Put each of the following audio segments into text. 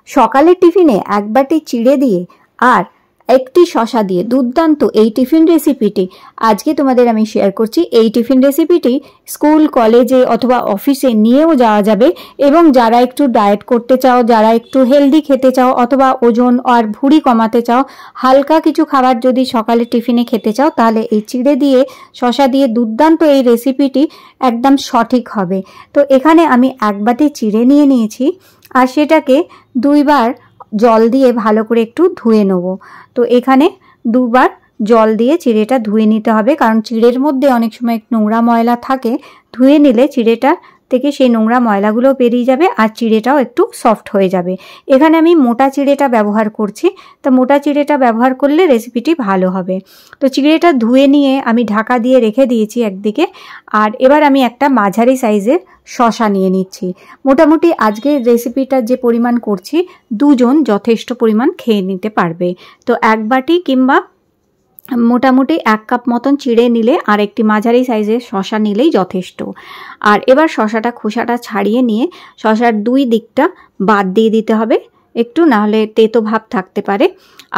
সকালের টিফিনে এক বাটি চিড়ে দিয়ে আর একটি শশা দিয়ে দুর্দান্ত এই টিফিন রেসিপিটি আজকে তোমাদের আমি শেয়ার করছি। এই টিফিন রেসিপিটি স্কুল, কলেজে অথবা অফিসে নিয়েও যাওয়া যাবে এবং যারা একটু ডায়েট করতে চাও, যারা একটু হেলদি খেতে চাও অথবা ওজন আর ভুঁড়ি কমাতে চাও, হালকা কিছু খাবার যদি সকালে টিফিনে খেতে চাও, তাহলে এই চিড়ে দিয়ে শশা দিয়ে দুর্দান্ত এই রেসিপিটি একদম সঠিক হবে। তো এখানে আমি এক বাটি চিড়ে নিয়ে নিয়েছি আর সেটাকে দুইবার জল দিয়ে ভালো করে একটু ধুয়ে নেব। তো এখানে দুবার জল দিয়ে চিড়েটা ধুয়ে নিতে হবে, কারণ চিড়ের মধ্যে অনেক সময় নোংরা ময়লা থাকে। ধুয়ে নিলে চিড়েটা থেকে সেই নোংরা ময়লাগুলো বেরিয়ে যাবে আর চিড়েটাও একটু সফট হয়ে যাবে। এখানে আমি মোটা চিড়েটা ব্যবহার করছি, তো মোটা চিড়েটা ব্যবহার করলে রেসিপিটি ভালো হবে। তো চিড়েটা ধুয়ে নিয়ে আমি ঢাকা দিয়ে রেখে দিয়েছি একদিকে। আর এবার আমি একটা মাঝারি সাইজের শশা নিয়ে নিচ্ছি। মোটামুটি আজকে রেসিপিটা যে পরিমাণ করছি, দুজন যথেষ্ট পরিমাণ খেয়ে নিতে পারবে। তো এক বাটি কিংবা মোটামুটি 1 কাপ মতন চিড়ে নিলে আর একটি মাঝারি সাইজের শশা নিলেই যথেষ্ট। আর এবার শশাটা খোসাটা ছাড়িয়ে নিয়ে শশার দুই দিকটা বাদ দিয়ে দিতে হবে একটু, নাহলে তেতো ভাব থাকতে পারে।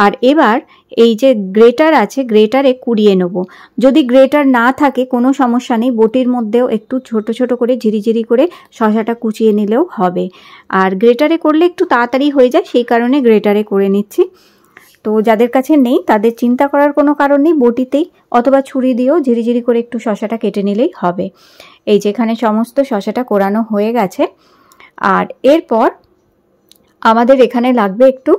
আর এবার এই যে গ্রেটার আছে, গ্রেটারে কুড়িয়ে নেব। যদি গ্রেটার না থাকে কোনো সমস্যা নেই, বটির মধ্যেও একটু ছোট ছোট করে ঝিরিঝিরি করে শশাটা কুচিয়ে নিলেও হবে। আর গ্রেটারে করলে একটু তাড়াতাড়ি হয়ে যায়, সেই কারণে গ্রেটারে করে নিচ্ছি। তো যাদের কাছে নেই তাদের চিন্তা করার কোনো কারণ নেই, বটিতেই অথবা ছুরি দিয়েও ঝিরিঝিরি করে একটু শশাটা কেটে নিলেই হবে। এই যেখানে সমস্ত শশাটা কোরানো হয়ে গেছে। আর এরপর আমাদের এখানে লাগবে একটু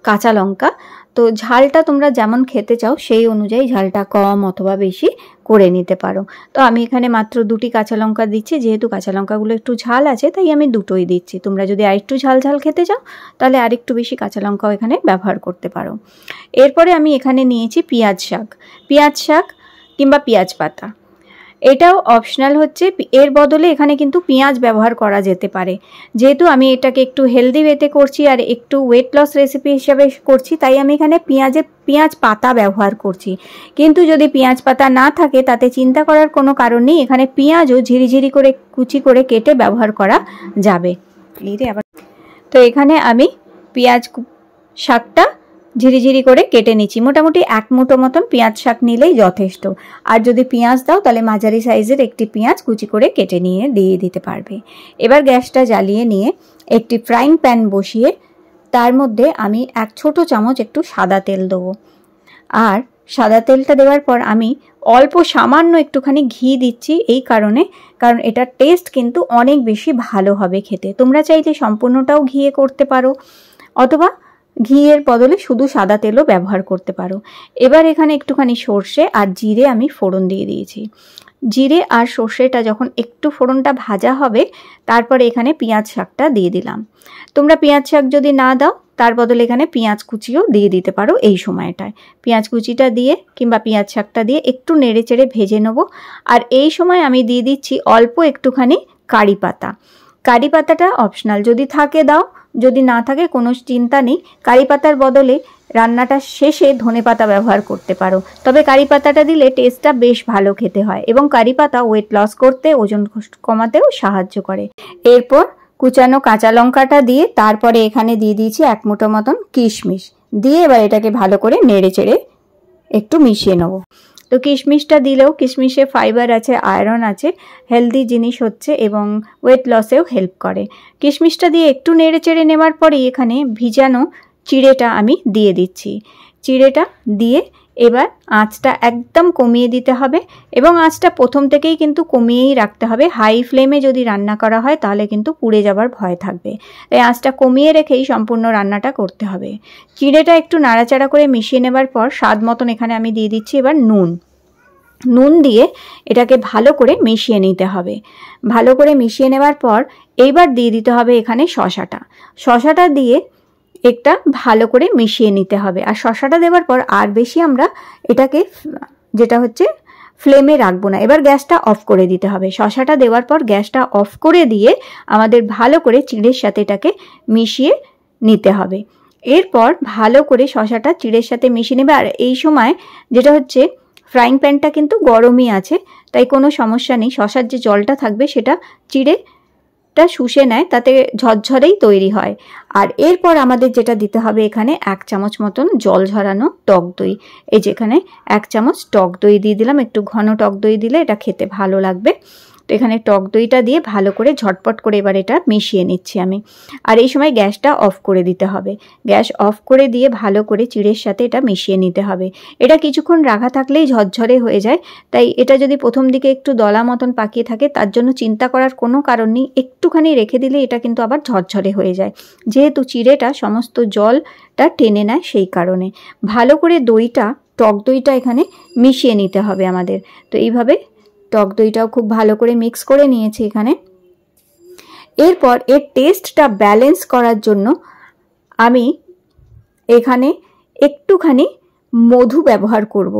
কাঁচা লঙ্কা। তো ঝালটা তোমরা যেমন খেতে চাও সেই অনুযায়ী ঝালটা কম অথবা বেশি করে নিতে পারো। তো আমি এখানে মাত্র 2টি কাঁচা লঙ্কা দিচ্ছি, যেহেতু কাঁচা লঙ্কাগুলো একটু ঝাল আছে তাই আমি 2টোই দিচ্ছি। তোমরা যদি আরেকটু ঝাল ঝাল খেতে চাও তাহলে আরেকটু বেশি কাঁচা লঙ্কাও এখানে ব্যবহার করতে পারো। এরপরে আমি এখানে নিয়েছি পেঁয়াজ শাক কিংবা পেঁয়াজ পাতা। এটাও অপশনাল হচ্ছে, এর বদলে এখানে কিন্তু পেঁয়াজ ব্যবহার করা যেতে পারে। যেহেতু আমি এটাকে একটু হেলদি ওয়েতে করছি আর একটু ওয়েট লস রেসিপি হিসাবে করছি, তাই আমি এখানে পেঁয়াজ পাতা ব্যবহার করছি। কিন্তু যদি পেঁয়াজ পাতা না থাকে তাতে চিন্তা করার কোনো কারণ নেই, এখানে পেঁয়াজও ঝিরিঝিরি করে কুচি করে কেটে ব্যবহার করা যাবে। তো এখানে আমি পেঁয়াজ শাকটা ঝিরিঝিরি করে কেটে নিচ্ছি। মোটামুটি 1 মুঠো মতন পেঁয়াজ শাক নিলেই যথেষ্ট। আর যদি পেঁয়াজ দাও তাহলে মাঝারি সাইজের একটি পেঁয়াজ কুচি করে কেটে নিয়ে দিয়ে দিতে পারবে। এবার গ্যাসটা জ্বালিয়ে নিয়ে একটি ফ্রাইং প্যান বসিয়ে তার মধ্যে আমি 1 ছোট চামচ একটু সাদা তেল দেবো। আর সাদা তেলটা দেওয়ার পর আমি অল্প সামান্য একটুখানি ঘি দিচ্ছি, এই কারণ এটার টেস্ট কিন্তু অনেক বেশি ভালো হবে খেতে। তোমরা চাইলে সম্পূর্ণটাও ঘিয়ে করতে পারো অথবা ঘিয়ের বদলে শুধু সাদা তেলও ব্যবহার করতে পারো। এবার এখানে একটুখানি সর্ষে আর জিরে আমি ফোড়ন দিয়ে দিয়েছি। জিরে আর সর্ষেটা যখন একটু ফোড়নটা ভাজা হবে তারপরে এখানে পেঁয়াজ শাকটা দিয়ে দিলাম। তোমরা পেঁয়াজ শাক যদি না দাও তার বদলে এখানে পেঁয়াজ কুচিও দিয়ে দিতে পারো। এই সময়টায় পেঁয়াজ কুচিটা দিয়ে কিংবা পেঁয়াজ শাকটা দিয়ে একটু নেড়ে চেড়ে ভেজে নেব। আর এই সময় আমি দিয়ে দিচ্ছি অল্প একটুখানি কারি পাতা। কারি পাতাটা অপশনাল, যদি থাকে দাও, যদি না থাকে কোনো চিন্তা নেই। কারি পাতার বদলে রান্নাটা শেষে ধনেপাতা ব্যবহার করতে পারো, তবে কারি পাতাটা দিলে টেস্টটা বেশ ভালো খেতে হয় এবং কারি পাতা ওয়েট লস করতে, ওজন কমাতেও সাহায্য করে। এরপর কুচানো কাঁচা লঙ্কাটা দিয়ে তারপরে এখানে দিয়ে দিয়েছি 1 মুঠো মতন কিশমিশ দিয়ে এবার এটাকে ভালো করে নেড়ে চেড়ে একটু মিশিয়ে নেব। তো কিশমিশটা দিলেও কিশমিশে ফাইবার আছে, আয়রন আছে, হেলদি জিনিস হচ্ছে এবং ওয়েট লসেও হেল্প করে। কিশমিশটা দিয়ে একটু নেড়ে চেড়ে নেওয়ার পরেই এখানে ভিজানো চিড়েটা আমি দিয়ে দিচ্ছি। চিড়েটা দিয়ে এবার আঁচটা একদম কমিয়ে দিতে হবে এবং আঁচটা প্রথম থেকেই কিন্তু কমিয়েই রাখতে হবে। হাই ফ্লেমে যদি রান্না করা হয় তাহলে কিন্তু পুড়ে যাবার ভয় থাকবে, তাই আঁচটা কমিয়ে রেখেই সম্পূর্ণ রান্নাটা করতে হবে। চিড়েটা একটু নাড়াচাড়া করে মিশিয়ে নেবার পর স্বাদ মতন এখানে আমি দিয়ে দিচ্ছি এবার নুন দিয়ে এটাকে ভালো করে মিশিয়ে নিতে হবে। ভালো করে মিশিয়ে নেওয়ার পর এইবার দিয়ে দিতে হবে এখানে শশাটা দিয়ে একটা ভালো করে মিশিয়ে নিতে হবে। আর শশাটা দেওয়ার পর আর বেশি আমরা এটাকে যেটা হচ্ছে ফ্লেমে রাখবো না, এবার গ্যাসটা অফ করে দিতে হবে। শশাটা দেওয়ার পর গ্যাসটা অফ করে দিয়ে আমাদের ভালো করে চিড়ের সাথে এটাকে মিশিয়ে নিতে হবে। এরপর ভালো করে শশাটা চিড়ের সাথে মিশিয়ে নেবে। আর এই সময় যেটা হচ্ছে ফ্রাইং প্যানটা কিন্তু গরমই আছে, তাই কোনো সমস্যা নেই। শশার যে জলটা থাকবে সেটা চিড়ে টা শুষে নেয়, তাতে ঝরঝরেই তৈরি হয়। আর এরপর আমাদের যেটা দিতে হবে এখানে 1 চামচ মতন জল ঝরানো টক দই। এই যেখানে 1 চামচ টক দই দিয়ে দিলাম, একটু ঘন টক দই দিলে এটা খেতে ভালো লাগবে। তো এখানে টক দইটা দিয়ে ভালো করে ঝটপট করে এবার এটা মিশিয়ে নিচ্ছি আমি। আর এই সময় গ্যাসটা অফ করে দিতে হবে। গ্যাস অফ করে দিয়ে ভালো করে চিড়ের সাথে এটা মিশিয়ে নিতে হবে। এটা কিছুক্ষণ রাখা থাকলেই ঝরঝরে হয়ে যায়, তাই এটা যদি প্রথম দিকে একটু দলা মতন পাকিয়ে থাকে তার জন্য চিন্তা করার কোনো কারণ নেই, একটুখানি রেখে দিলে এটা কিন্তু আবার ঝরঝরে হয়ে যায়, যেহেতু চিড়েটা সমস্ত জলটা টেনে নেয় সেই কারণে। ভালো করে টক দইটা এখানে মিশিয়ে নিতে হবে আমাদের। তো এইভাবে টক দইটাও খুব ভালো করে মিক্স করে নিয়েছি এখানে। এরপর এর টেস্টটা ব্যালেন্স করার জন্য আমি এখানে একটুখানি মধু ব্যবহার করব।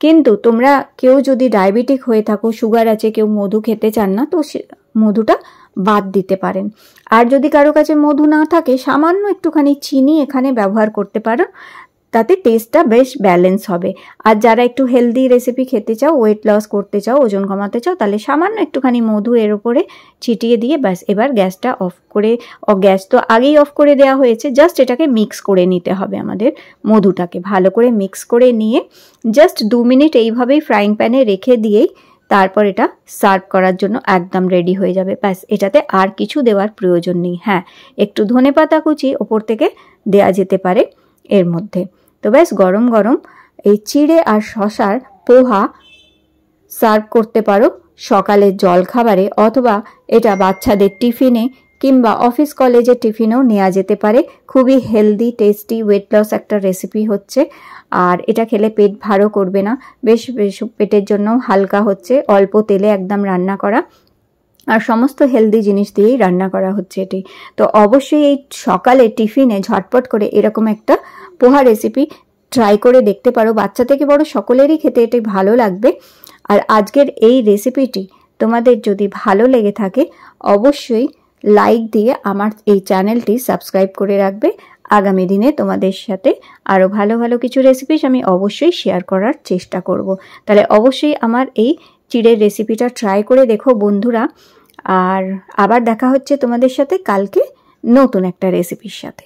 কিন্তু তোমরা কেউ যদি ডায়াবেটিক হয়ে থাকো, সুগার আছে, কেউ মধু খেতে চান না, তো মধুটা বাদ দিতে পারেন। আর যদি কারো কাছে মধু না থাকে সামান্য একটুখানি চিনি এখানে ব্যবহার করতে পারো, তাতে টেস্টটা বেশ ব্যালেন্স হবে। আর যারা একটু হেলদি রেসিপি খেতে চাও, ওয়েট লস করতে চাও, ওজন কমাতে চাও, তাহলে সামান্য একটুখানি মধু এর উপরে ছিটিয়ে দিয়ে ব্যাস এবার গ্যাসটা অফ করে, গ্যাস তো আগেই অফ করে দেওয়া হয়েছে, জাস্ট এটাকে মিক্স করে নিতে হবে আমাদের। মধুটাকে ভালো করে মিক্স করে নিয়ে জাস্ট 2 মিনিট এইভাবেই ফ্রাইং প্যানে রেখে দিয়েই তারপর এটা সার্ভ করার জন্য একদম রেডি হয়ে যাবে। ব্যাস এটাতে আর কিছু দেওয়ার প্রয়োজন নেই। হ্যাঁ, একটু ধনেপাতা কুচি ওপর থেকে দেয়া যেতে পারে এর মধ্যে। তো ব্যাস গরম গরম এই চিড়ে আর শশার পোহা সার্ভ করতে পারো সকালের জলখাবারে, অথবা এটা বাচ্চাদের টিফিনে কিংবা অফিস কলেজের টিফিনেও নেওয়া যেতে পারে। খুবই হেলদি, টেস্টি, ওয়েট লস একটা রেসিপি হচ্ছে। আর এটা খেলে পেট ভারও করবে না, বেশ পেটের জন্য হালকা হচ্ছে, অল্প তেলে একদম রান্না করা, আর সমস্ত হেলদি জিনিস দিয়েই রান্না করা হচ্ছে এটি। তো অবশ্যই এই সকালে টিফিনে ঝটপট করে এরকম একটা পোহা রেসিপি ট্রাই করে দেখতে পারো। বাচ্চা থেকে বড় সকলেরই খেতে এটি ভালো লাগবে। আর আজকের এই রেসিপিটি তোমাদের যদি ভালো লেগে থাকে অবশ্যই লাইক দিয়ে আমার এই চ্যানেলটি সাবস্ক্রাইব করে রাখবে। আগামী দিনে তোমাদের সাথে আরও ভালো ভালো কিছু রেসিপিস আমি অবশ্যই শেয়ার করার চেষ্টা করব। তাহলে অবশ্যই আমার এই চিড়ের রেসিপিটা ট্রাই করে দেখো বন্ধুরা। আর আবার দেখা হচ্ছে তোমাদের সাথে কালকে নতুন একটা রেসিপির সাথে।